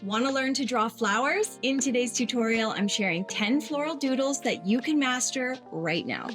Want to learn to draw flowers? In today's tutorial, I'm sharing 10 floral doodles that you can master right now.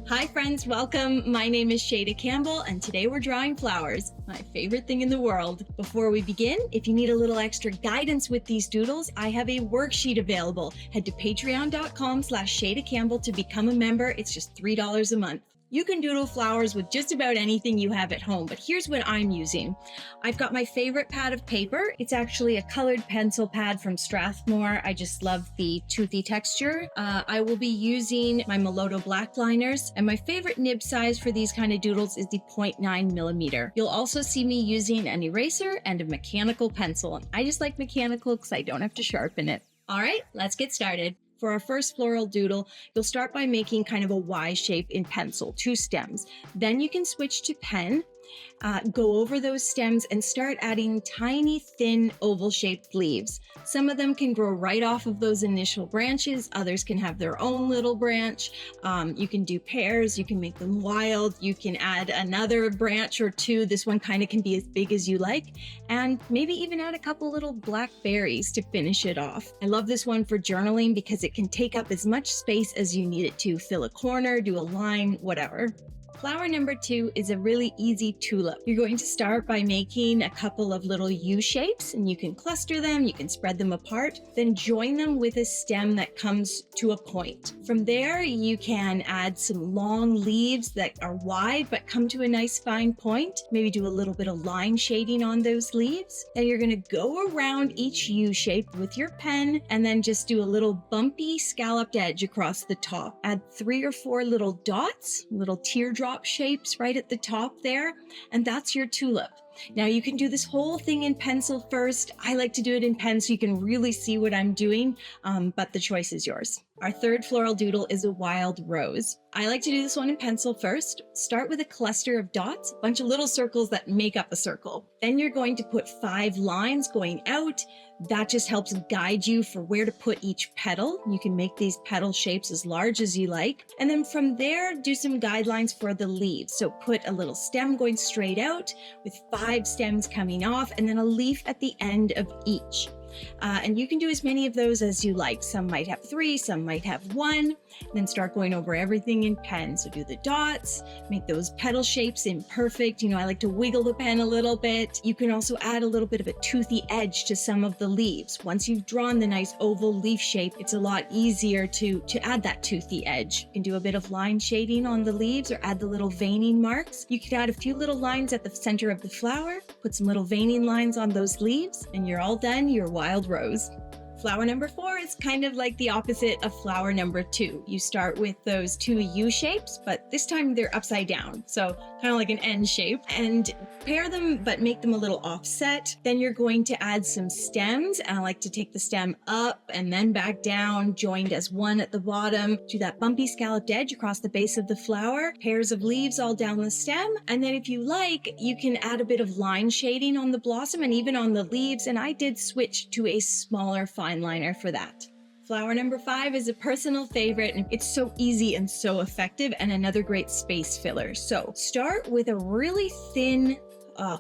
Hi friends, welcome. My name is Shayda Campbell and today we're drawing flowers, my favorite thing in the world. Before we begin, if you need a little extra guidance with these doodles, I have a worksheet available. Head to patreon.com/Shayda Campbell to become a member. It's just $3 a month. You can doodle flowers with just about anything you have at home, but here's what I'm using. I've got my favorite pad of paper. It's actually a colored pencil pad from Strathmore. I just love the toothy texture. I will be using my Meloto black liners, and my favorite nib size for these kind of doodles is the 0.9 millimeter. You'll also see me using an eraser and a mechanical pencil. And I just like mechanical because I don't have to sharpen it. All right, let's get started. For our first floral doodle, you'll start by making kind of a Y shape in pencil, 2 stems. Then you can switch to pen, go over those stems and start adding tiny, thin, oval-shaped leaves. Some of them can grow right off of those initial branches. Others can have their own little branch. You can do pairs. You can make them wild. You can add another branch or 2. This one kind of can be as big as you like. And maybe even add a couple little black berries to finish it off. I love this one for journaling because it can take up as much space as you need it to. Fill a corner, do a line, whatever. Flower number 2 is a really easy tulip. You're going to start by making a couple of little U shapes, and you can cluster them, you can spread them apart, then join them with a stem that comes to a point. From there, you can add some long leaves that are wide but come to a nice fine point. Maybe do a little bit of line shading on those leaves. Then you're going to go around each U shape with your pen and then just do a little bumpy scalloped edge across the top. Add 3 or 4 little dots, little teardrop shapes right at the top there, and that's your tulip. Now you can do this whole thing in pencil first. I like to do it in pen so you can really see what I'm doing, but the choice is yours. Our third floral doodle is a wild rose. I like to do this one in pencil first. Start with a cluster of dots, a bunch of little circles that make up a circle. Then you're going to put 5 lines going out. That just helps guide you for where to put each petal. You can make these petal shapes as large as you like. And then from there, do some guidelines for the leaves. So put a little stem going straight out with 5 stems coming off and then a leaf at the end of each. And you can do as many of those as you like. Some might have 3, some might have 1. Then start going over everything in pen. So do the dots, make those petal shapes imperfect. I like to wiggle the pen a little bit. You can also add a little bit of a toothy edge to some of the leaves. Once you've drawn the nice oval leaf shape, it's a lot easier to add that toothy edge. You can do a bit of line shading on the leaves or add the little veining marks. You could add a few little lines at the center of the flower, put some little veining lines on those leaves, and you're all done. You're wild rose. Flower number 4 is kind of like the opposite of flower number 2. You start with those 2 U shapes, but this time they're upside down. So kind of like an N shape, and pair them, but make them a little offset. Then you're going to add some stems, and I like to take the stem up and then back down, joined as one at the bottom. Do that bumpy scalloped edge across the base of the flower, pairs of leaves all down the stem. And then if you like, you can add a bit of line shading on the blossom and even on the leaves. And I did switch to a smaller fine liner for that. Flower number 5 is a personal favorite, and it's so easy and so effective and another great space filler. So start with a really thin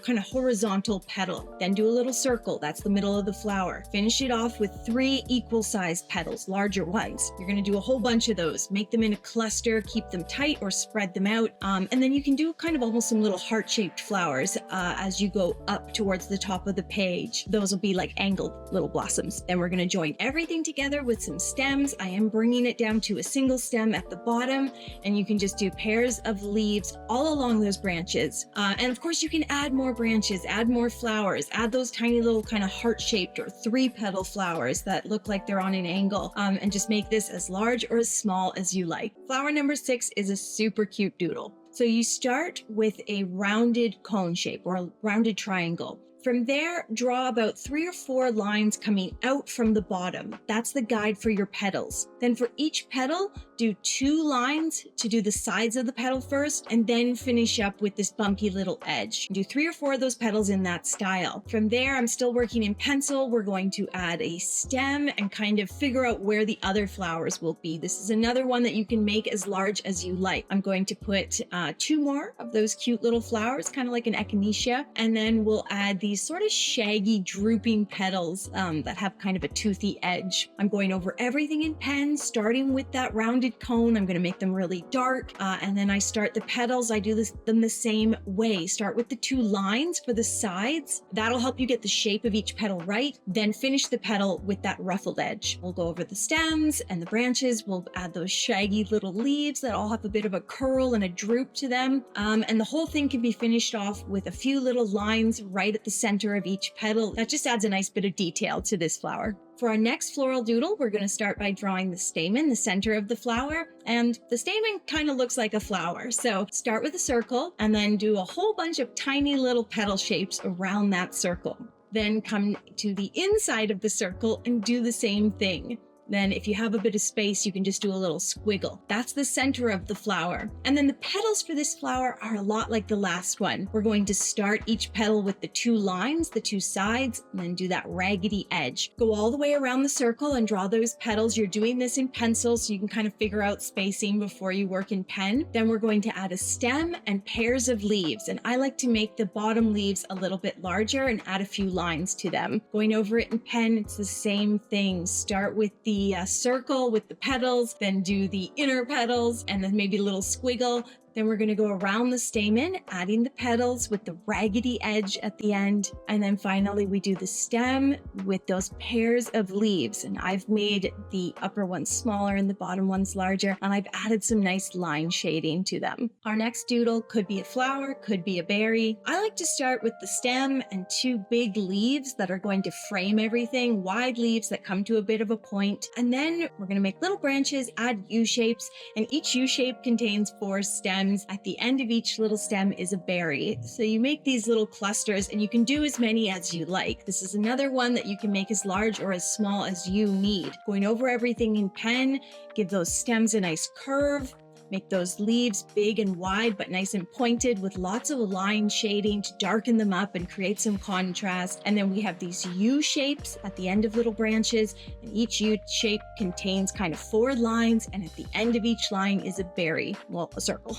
kind of horizontal petal, then do a little circle. That's the middle of the flower. Finish it off with 3 equal sized petals, larger ones. You're going to do a whole bunch of those. Make them in a cluster, keep them tight or spread them out. And then you can do kind of almost some little heart-shaped flowers as you go up towards the top of the page. Those will be like angled little blossoms. Then we're going to join everything together with some stems. I am bringing it down to a single stem at the bottom, and you can just do pairs of leaves all along those branches. And of course you can add more branches, add more flowers, add those tiny little kind of heart-shaped or 3-petal flowers that look like they're on an angle, and just make this as large or as small as you like. Flower number 6 is a super cute doodle. So you start with a rounded cone shape or a rounded triangle. From there, draw about 3 or 4 lines coming out from the bottom. That's the guide for your petals. Then for each petal, do 2 lines to do the sides of the petal first, and then finish up with this bumpy little edge. Do 3 or 4 of those petals in that style. From there, I'm still working in pencil. We're going to add a stem and kind of figure out where the other flowers will be. This is another one that you can make as large as you like. I'm going to put 2 more of those cute little flowers, kind of like an echinacea, and then we'll add the these sort of shaggy, drooping petals that have kind of a toothy edge. I'm going over everything in pen, starting with that rounded cone. I'm going to make them really dark, and then I start the petals. I do them the same way. Start with the 2 lines for the sides. That'll help you get the shape of each petal right. Then finish the petal with that ruffled edge. We'll go over the stems and the branches. We'll add those shaggy little leaves that all have a bit of a curl and a droop to them. And the whole thing can be finished off with a few little lines right at the center of each petal. That just adds a nice bit of detail to this flower. For our next floral doodle, we're going to start by drawing the stamen, the center of the flower. And the stamen kind of looks like a flower. So start with a circle and then do a whole bunch of tiny little petal shapes around that circle. Then come to the inside of the circle and do the same thing. Then if you have a bit of space, you can just do a little squiggle. That's the center of the flower. And then the petals for this flower are a lot like the last one. We're going to start each petal with the 2 lines, the 2 sides, and then do that raggedy edge. Go all the way around the circle and draw those petals. You're doing this in pencil, so you can kind of figure out spacing before you work in pen. Then we're going to add a stem and pairs of leaves. And I like to make the bottom leaves a little bit larger and add a few lines to them. Going over it in pen, it's the same thing. Start with the circle with the petals, then do the inner petals, and then maybe a little squiggle. Then we're going to go around the stamen, adding the petals with the raggedy edge at the end. And then finally, we do the stem with those pairs of leaves. And I've made the upper ones smaller and the bottom ones larger. And I've added some nice line shading to them. Our next doodle could be a flower, could be a berry. I like to start with the stem and 2 big leaves that are going to frame everything, wide leaves that come to a bit of a point. And then we're going to make little branches, add U-shapes, and each U-shape contains 4 stems. At the end of each little stem is a berry. So you make these little clusters and you can do as many as you like. This is another one that you can make as large or as small as you need. Going over everything in pen, give those stems a nice curve. Make those leaves big and wide, but nice and pointed with lots of line shading to darken them up and create some contrast. And then we have these U shapes at the end of little branches, and each U shape contains kind of 4 lines, and at the end of each line is a berry, well, a circle.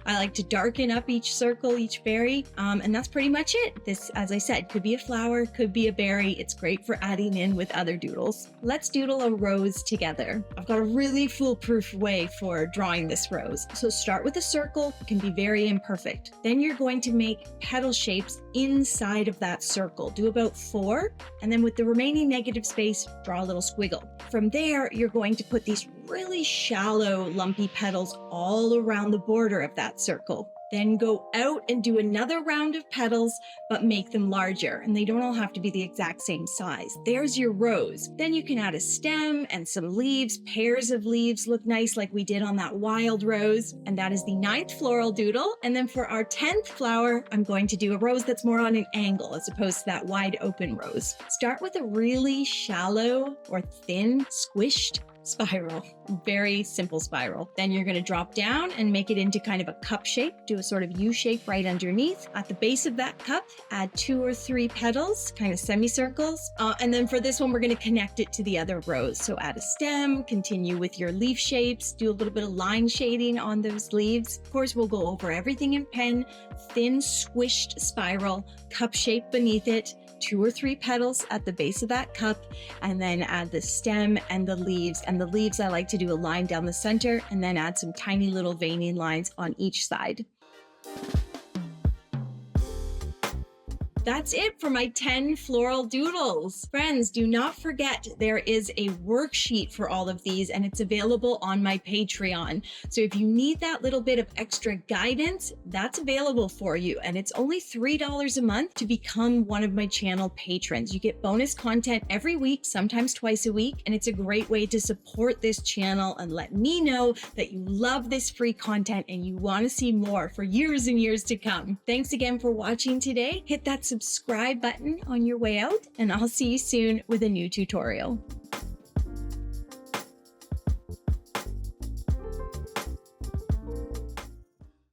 I like to darken up each circle, each berry, and that's pretty much it. This, as I said, could be a flower, could be a berry. It's great for adding in with other doodles. Let's doodle a rose together. I've got a really foolproof way for drawing this rose. So start with a circle. It can be very imperfect. Then you're going to make petal shapes inside of that circle. Do about 4, and then with the remaining negative space, draw a little squiggle. From there, you're going to put these really shallow, lumpy petals all around the border of that circle. Then go out and do another round of petals, but make them larger. And they don't all have to be the exact same size. There's your rose. Then you can add a stem and some leaves. Pairs of leaves look nice like we did on that wild rose. And that is the 9th floral doodle. And then for our 10th flower, I'm going to do a rose that's more on an angle as opposed to that wide open rose. Start with a really shallow or thin, squished spiral, very simple spiral. Then you're going to drop down and make it into kind of a cup shape. Do a sort of U shape right underneath. At the base of that cup, add 2 or 3 petals, kind of semicircles. And then for this one, we're going to connect it to the other rose. So add a stem, continue with your leaf shapes, do a little bit of line shading on those leaves. Of course, we'll go over everything in pen, thin squished spiral, cup shape beneath it, 2 or 3 petals at the base of that cup, and then add the stem and the leaves. And the leaves, I like to do a line down the center and then add some tiny little veining lines on each side. That's it for my 10 floral doodles. Friends, do not forget there is a worksheet for all of these and it's available on my Patreon. So if you need that little bit of extra guidance, that's available for you. And it's only $3 a month to become one of my channel patrons. You get bonus content every week, sometimes twice a week. And it's a great way to support this channel and let me know that you love this free content and you want to see more for years and years to come. Thanks again for watching today. Hit that subscribe button on your way out, and I'll see you soon with a new tutorial.